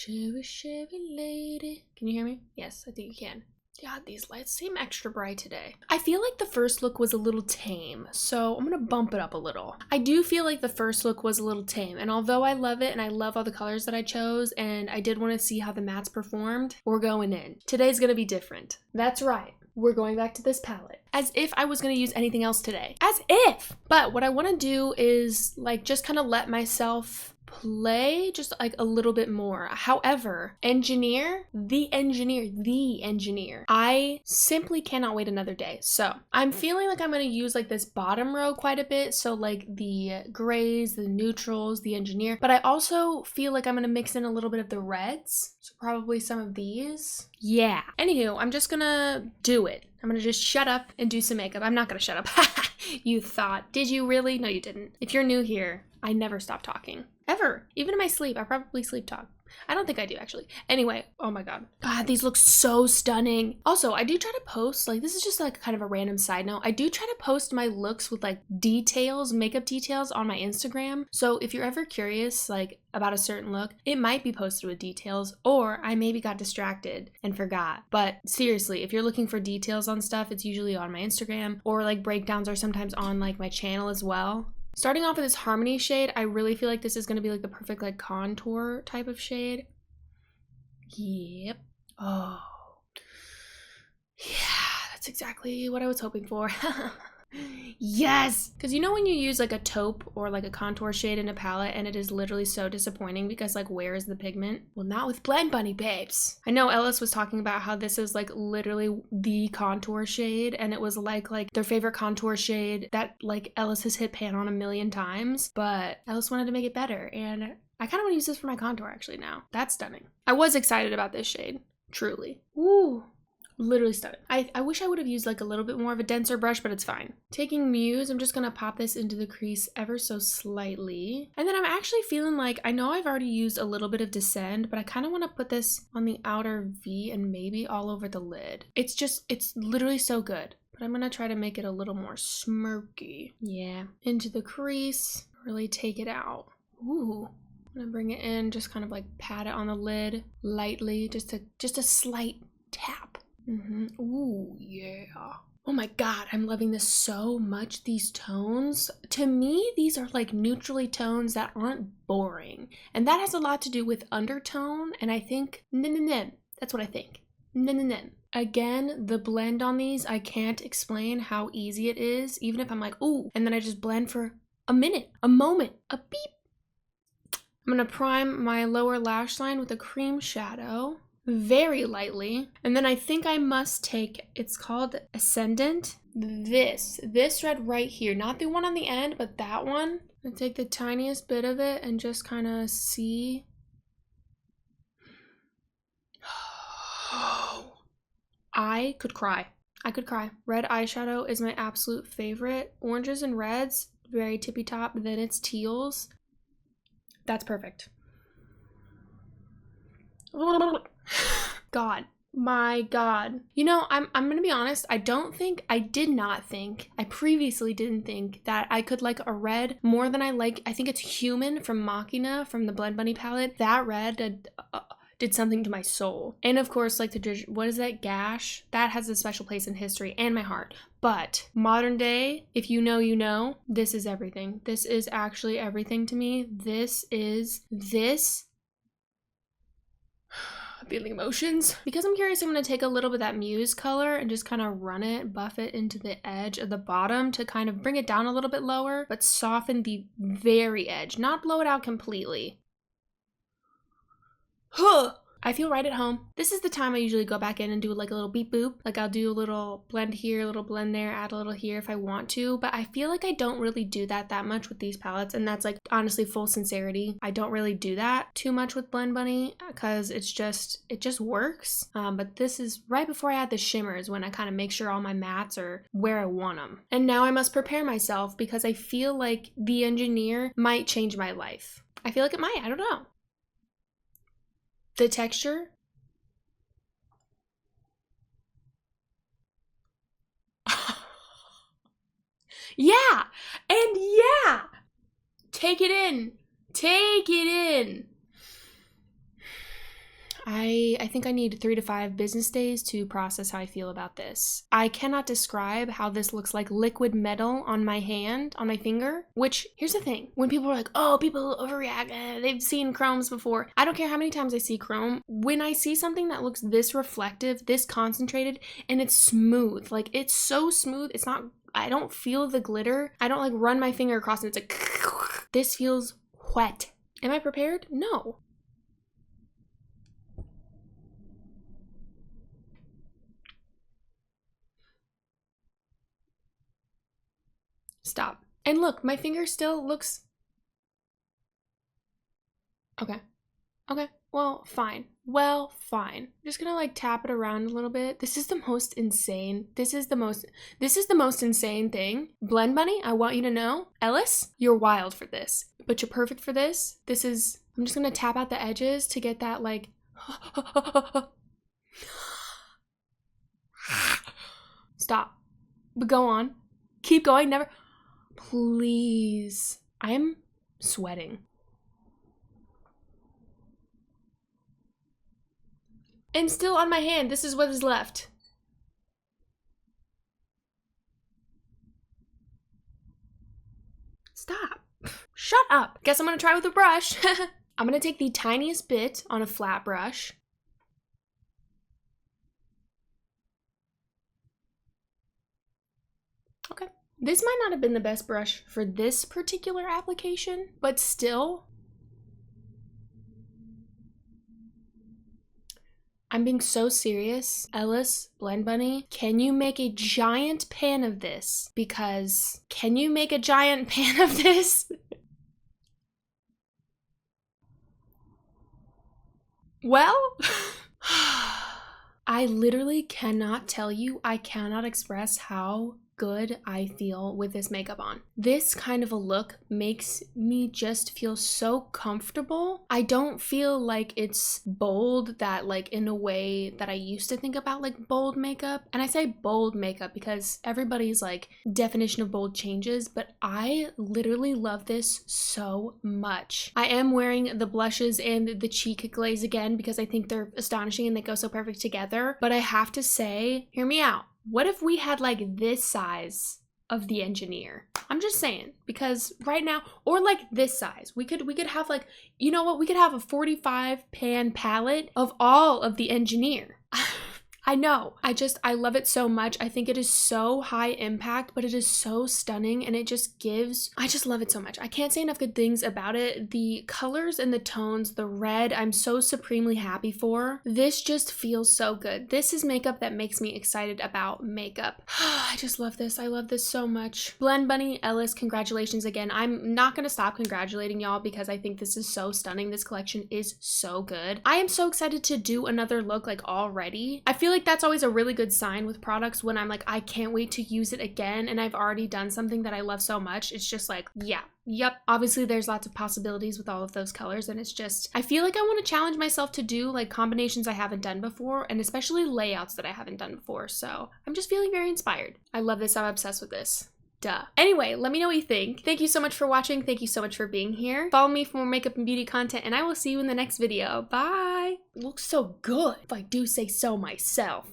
Chevy, Chevy lady. Can you hear me? Yes, I think you can. God, these lights seem extra bright today. I feel like the first look was a little tame, so I'm gonna bump it up a little. I do feel like the first look was a little tame, and although I love it and I love all the colors that I chose, and I did want to see how the mattes performed, we're going in. Today's gonna be different. That's right. We're going back to this palette. As if I was going to use anything else today. As if! But what I want to do is like just kind of let myself play just like a little bit more. However, the engineer, I simply cannot wait another day. So I'm feeling like I'm going to use like this bottom row quite a bit. So like the grays, the neutrals, the engineer, but I also feel like I'm going to mix in a little bit of the reds. So probably some of these. Yeah. Anywho, I'm just gonna do it. I'm gonna just shut up and do some makeup. I'm not gonna shut up. You thought. Did you really? No, you didn't. If you're new here, I never stop talking. Ever. Even in my sleep. I probably sleep talk. I don't think I do, actually. Anyway, oh my god. God, these look so stunning. Also, I do try to post, like, this is just like kind of a random side note. I do try to post my looks with like details, makeup details on my Instagram. So if you're ever curious, like, about a certain look, it might be posted with details, or I maybe got distracted and forgot. But seriously, if you're looking for details on stuff, it's usually on my Instagram, or like breakdowns are sometimes on like my channel as well. Starting off with this Harmony shade, I really feel like this is going to be like the perfect like contour type of shade. Yep. Oh. Yeah, that's exactly what I was hoping for. Yes! Because you know when you use like a taupe or like a contour shade in a palette and it is literally so disappointing because like where is the pigment? Well, not with Blend Bunny, babes. I know Ellis was talking about how this is like literally the contour shade, and it was like their favorite contour shade that like Ellis has hit pan on a million times, but Ellis wanted to make it better, and I kind of want to use this for my contour actually now. That's stunning. I was excited about this shade, truly. Ooh. Literally stunning. I wish I would have used like a little bit more of a denser brush, but it's fine. Taking Muse, I'm just gonna pop this into the crease ever so slightly. And then I'm actually feeling like, I know I've already used a little bit of Descend, but I kind of want to put this on the outer V and maybe all over the lid. It's literally so good. But I'm gonna try to make it a little more smirky. Yeah. Into the crease, really take it out. Ooh. I'm gonna bring it in, just kind of like pat it on the lid lightly, just a slight tap. Ooh, yeah. Oh my god, I'm loving this so much, these tones. To me, these are like neutrally tones that aren't boring. And that has a lot to do with undertone, and I think, that's what I think. Again, the blend on these, I can't explain how easy it is, even if I'm like, ooh, and then I just blend for a minute, a moment, a beep. I'm gonna prime my lower lash line with a cream shadow. Very lightly, and then I think I must take, it's called Ascendant, this red right here, not the one on the end, but that one. I'm gonna take the tiniest bit of it and just kind of see. I could cry. Red eyeshadow is my absolute favorite. Oranges and reds, very tippy top, then it's teals. That's perfect. God, my god. You know, I'm gonna be honest, I previously didn't think that I could like a red more than I like, I think it's Human from Machina from the Blend Bunny palette. That red did something to my soul. And of course, like what is that, Gash? That has a special place in history and my heart. But modern day, if you know, you know, this is everything. This is actually everything to me. This feeling emotions. Because I'm curious, I'm going to take a little bit of that Muse color and just kind of run it, buff it into the edge of the bottom to kind of bring it down a little bit lower, but soften the very edge, not blow it out completely. Huh. I feel right at home. This is the time I usually go back in and do like a little beep boop. Like I'll do a little blend here, a little blend there, add a little here if I want to, but I feel like I don't really do that much with these palettes, and that's like honestly full sincerity. I don't really do that too much with Blend Bunny because it just works. But this is right before I add the shimmers when I kind of make sure all my mattes are where I want them. And now I must prepare myself because I feel like the engineer might change my life. I feel like it might, I don't know. The texture. Yeah, and yeah, take it in. I think I need 3 to 5 business days to process how I feel about this. I cannot describe how this looks like liquid metal on my hand, on my finger, which, here's the thing. When people are like, oh, people overreact, they've seen chromes before. I don't care how many times I see chrome. When I see something that looks this reflective, this concentrated, and it's smooth, like it's so smooth, it's not, I don't feel the glitter. I don't like run my finger across and it's like, this feels wet. Am I prepared? No. Stop. And look, my finger still looks... Okay. Okay. Well, fine. Well, fine. I'm just gonna like tap it around a little bit. This is the most insane. This is the most insane thing. Blend Bunny, I want you to know, Ellis, you're wild for this, but you're perfect for this. This is, I'm just gonna tap out the edges to get that like, stop, but go on. Keep going, never, please. I am sweating. And still on my hand, this is what is left. Stop. Shut up. Guess I'm gonna try with a brush. I'm gonna take the tiniest bit on a flat brush. Okay. This might not have been the best brush for this particular application, but still, I'm being so serious. Ellis, Blend Bunny, can you make a giant pan of this? Because, can you make a giant pan of this? Well, I literally cannot tell you, I cannot express how good I feel with this makeup on. This kind of a look makes me just feel so comfortable. I don't feel like it's bold, that like in a way that I used to think about like bold makeup. And I say bold makeup because everybody's like definition of bold changes, but I literally love this so much. I am wearing the blushes and the cheek glaze again because I think they're astonishing and they go so perfect together. But I have to say, hear me out. What if we had like this size of the engineer? I'm just saying, because right now, or like this size, we could have like, you know what? We could have a 45 pan palette of all of the engineer. I know. I love it so much. I think it is so high impact, but it is so stunning and it just gives, I just love it so much. I can't say enough good things about it. The colors and the tones, the red, I'm so supremely happy for. This just feels so good. This is makeup that makes me excited about makeup. I just love this. I love this so much. Blend Bunny, Ellis, congratulations again. I'm not gonna stop congratulating y'all because I think this is so stunning. This collection is so good. I am so excited to do another look like already. I feel like that's always a really good sign with products when I'm like, I can't wait to use it again and I've already done something that I love so much. It's just like, yeah, yep. Obviously there's lots of possibilities with all of those colors and it's just, I feel like I want to challenge myself to do like combinations I haven't done before and especially layouts that I haven't done before. So I'm just feeling very inspired. I love this. I'm obsessed with this. Duh. Anyway, let me know what you think. Thank you so much for watching. Thank you so much for being here. Follow me for more makeup and beauty content, and I will see you in the next video. Bye. It looks so good, if I do say so myself.